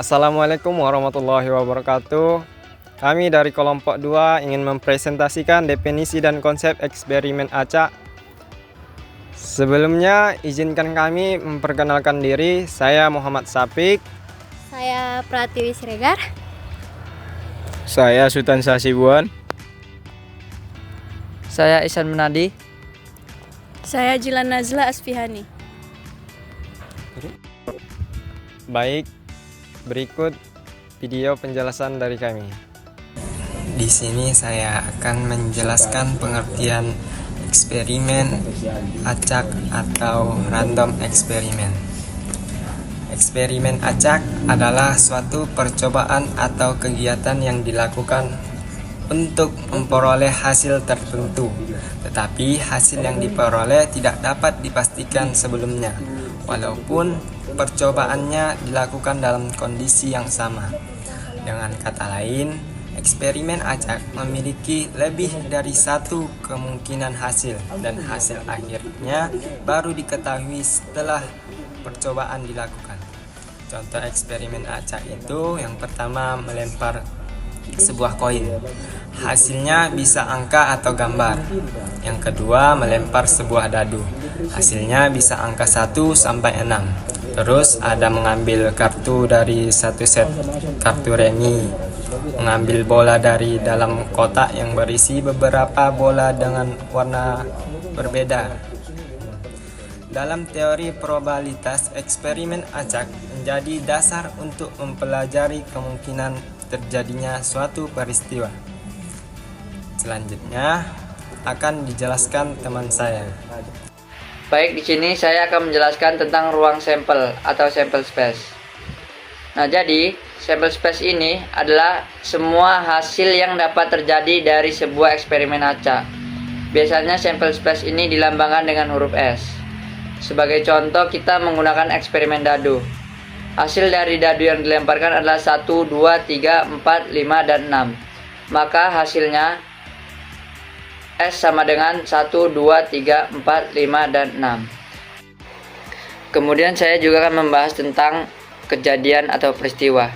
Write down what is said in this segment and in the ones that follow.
Assalamualaikum warahmatullahi wabarakatuh. Kami dari kelompok 2 ingin mempresentasikan definisi dan konsep eksperimen acak. Sebelumnya, izinkan kami memperkenalkan diri. Saya Muhammad Sapik. Saya Pratiwi Siregar. Saya Sultan Sasibuan. Saya Ihsan Menadi. Saya Jilan Nazla Asfihani. Baik, berikut video penjelasan dari kami. Di sini saya akan menjelaskan pengertian eksperimen acak atau random eksperimen. Eksperimen acak adalah suatu percobaan atau kegiatan yang dilakukan untuk memperoleh hasil tertentu, tetapi hasil yang diperoleh tidak dapat dipastikan sebelumnya, walaupun percobaannya dilakukan dalam kondisi yang sama. Dengan kata lain, eksperimen acak memiliki lebih dari satu kemungkinan hasil, dan hasil akhirnya baru diketahui setelah percobaan dilakukan. Contoh eksperimen acak itu, yang pertama melempar sebuah koin. Hasilnya bisa angka atau gambar. Yang kedua melempar sebuah dadu. Hasilnya bisa angka 1 sampai 6. Terus ada mengambil kartu dari satu set kartu remi, mengambil bola dari dalam kotak yang berisi beberapa bola dengan warna berbeda. Dalam teori probabilitas, eksperimen acak menjadi dasar untuk mempelajari kemungkinan terjadinya suatu peristiwa. Selanjutnya akan dijelaskan teman saya. Baik, di sini saya akan menjelaskan tentang ruang sampel atau sample space. Nah, jadi sample space ini adalah semua hasil yang dapat terjadi dari sebuah eksperimen acak. Biasanya sample space ini dilambangkan dengan huruf S. Sebagai contoh, kita menggunakan eksperimen dadu. Hasil dari dadu yang dilemparkan adalah 1, 2, 3, 4, 5, dan 6. Maka hasilnya S sama dengan 1, 2, 3, 4, 5, dan 6. Kemudian saya juga akan membahas tentang kejadian atau peristiwa.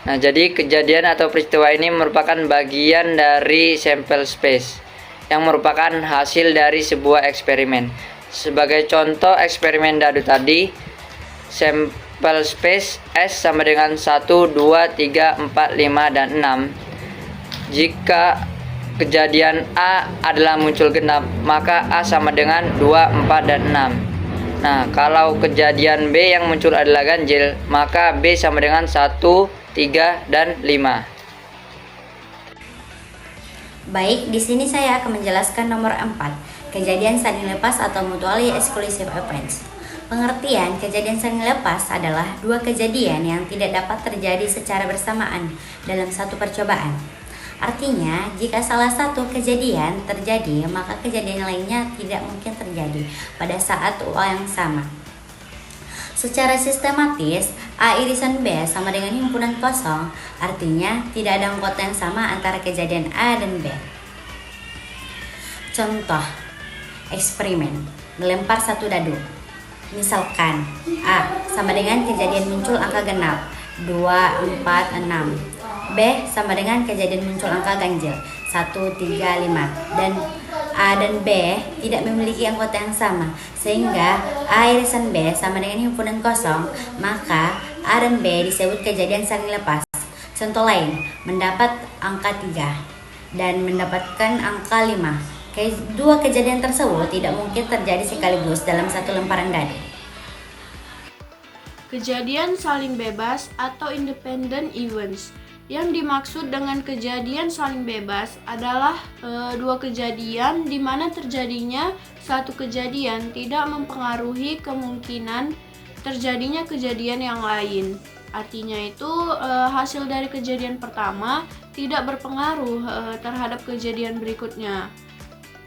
Nah, jadi kejadian atau peristiwa ini merupakan bagian dari sample space yang merupakan hasil dari sebuah eksperimen. Sebagai contoh eksperimen dadu tadi, sample space S sama dengan 1, 2, 3, 4, 5, dan 6. Jika kejadian A adalah muncul genap, maka A sama dengan 2, 4, dan 6. Nah, kalau kejadian B yang muncul adalah ganjil, maka B sama dengan 1, 3, dan 5. Baik, di sini saya akan menjelaskan nomor 4, kejadian saling lepas atau mutually exclusive events. Pengertian kejadian saling lepas adalah dua kejadian yang tidak dapat terjadi secara bersamaan dalam satu percobaan. Artinya, jika salah satu kejadian terjadi, maka kejadian lainnya tidak mungkin terjadi pada saat yang sama. Secara sistematis, A irisan B sama dengan himpunan kosong, artinya tidak ada angkota yang sama antara kejadian A dan B. Contoh eksperimen melempar satu dadu. Misalkan A sama dengan kejadian muncul angka genap 2, 4, 6. B sama dengan kejadian muncul angka ganjil 1, 3, 5. Dan A dan B tidak memiliki anggota yang sama, sehingga A irisan B sama dengan himpunan kosong, maka A dan B disebut kejadian saling lepas. Contoh lain, mendapat angka 3 dan mendapatkan angka 5. Kedua kejadian tersebut tidak mungkin terjadi sekaligus dalam satu lemparan dadu. Kejadian saling bebas atau independent events. Yang dimaksud dengan kejadian saling bebas adalah dua kejadian di mana terjadinya satu kejadian tidak mempengaruhi kemungkinan terjadinya kejadian yang lain. Artinya itu hasil dari kejadian pertama tidak berpengaruh terhadap kejadian berikutnya.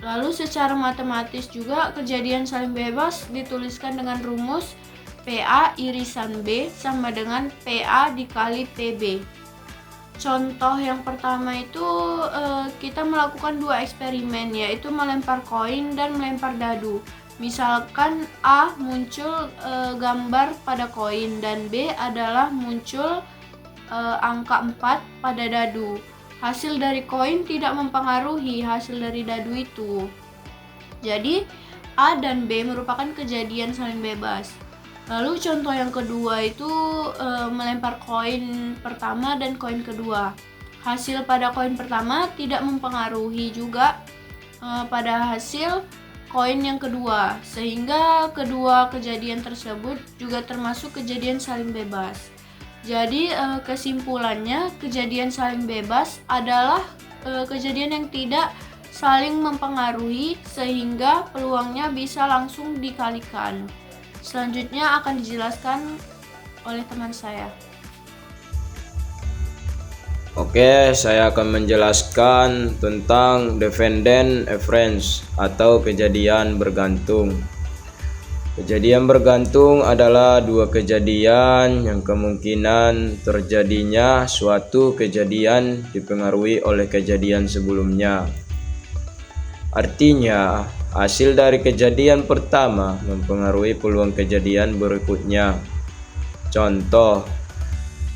Lalu secara matematis juga kejadian saling bebas dituliskan dengan rumus PA irisan B sama dengan PA dikali PB. Contoh yang pertama itu kita melakukan dua eksperimen, yaitu melempar koin dan melempar dadu. Misalkan A muncul gambar pada koin dan B adalah muncul angka 4 pada dadu. Hasil dari koin tidak mempengaruhi hasil dari dadu itu. Jadi A dan B merupakan kejadian saling bebas. Lalu contoh yang kedua itu melempar koin pertama dan koin kedua. Hasil pada koin pertama tidak mempengaruhi juga pada hasil koin yang kedua, sehingga kedua kejadian tersebut juga termasuk kejadian saling bebas. Jadi kesimpulannya, kejadian saling bebas adalah kejadian yang tidak saling mempengaruhi sehingga peluangnya bisa langsung dikalikan. Selanjutnya akan dijelaskan oleh teman saya. Oke, saya akan menjelaskan tentang defendant reference atau kejadian bergantung. Kejadian bergantung adalah dua kejadian yang kemungkinan terjadinya suatu kejadian dipengaruhi oleh kejadian sebelumnya. Artinya, hasil dari kejadian pertama mempengaruhi peluang kejadian berikutnya. Contoh,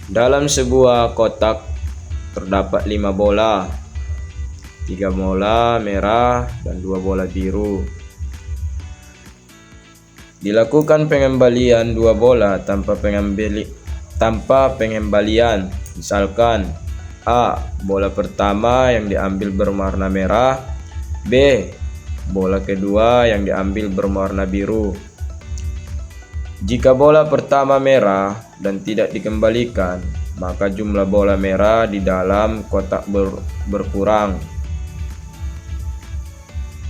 dalam sebuah kotak terdapat 5 bola, 3 bola merah dan 2 bola biru. Dilakukan pengembalian 2 bola tanpa pengembalian. Misalkan A. Bola pertama yang diambil berwarna merah, B. Bola kedua yang diambil berwarna biru. Jika bola pertama merah dan tidak dikembalikan, maka jumlah bola merah di dalam kotak berkurang.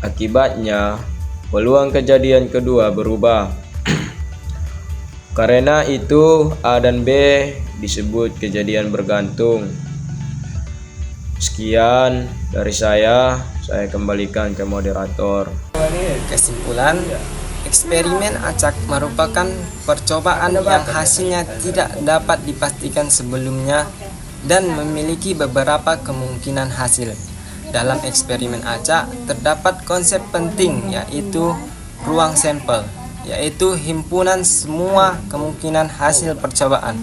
Akibatnya, peluang kejadian kedua berubah. Karena itu, A dan B disebut kejadian bergantung. Sekian dari saya kembalikan ke moderator. Kesimpulan, eksperimen acak merupakan percobaan yang hasilnya tidak dapat dipastikan sebelumnya dan memiliki beberapa kemungkinan hasil. Dalam eksperimen acak terdapat konsep penting, yaitu ruang sampel, yaitu himpunan semua kemungkinan hasil percobaan.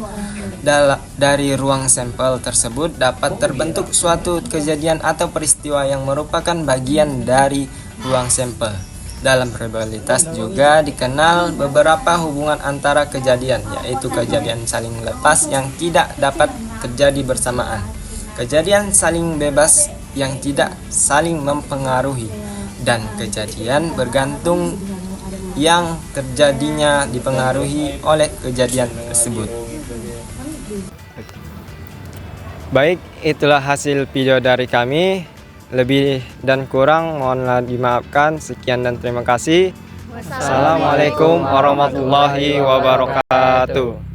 Dari ruang sampel tersebut dapat terbentuk suatu kejadian atau peristiwa yang merupakan bagian dari ruang sampel. Dalam probabilitas juga dikenal beberapa hubungan antara kejadian, yaitu kejadian saling lepas yang tidak dapat terjadi bersamaan, kejadian saling bebas yang tidak saling mempengaruhi, dan kejadian bergantung yang terjadinya dipengaruhi oleh kejadian tersebut. Baik, itulah hasil video dari kami. Lebih dan kurang mohonlah dimaafkan. Sekian dan terima kasih. Wassalamualaikum warahmatullahi wabarakatuh.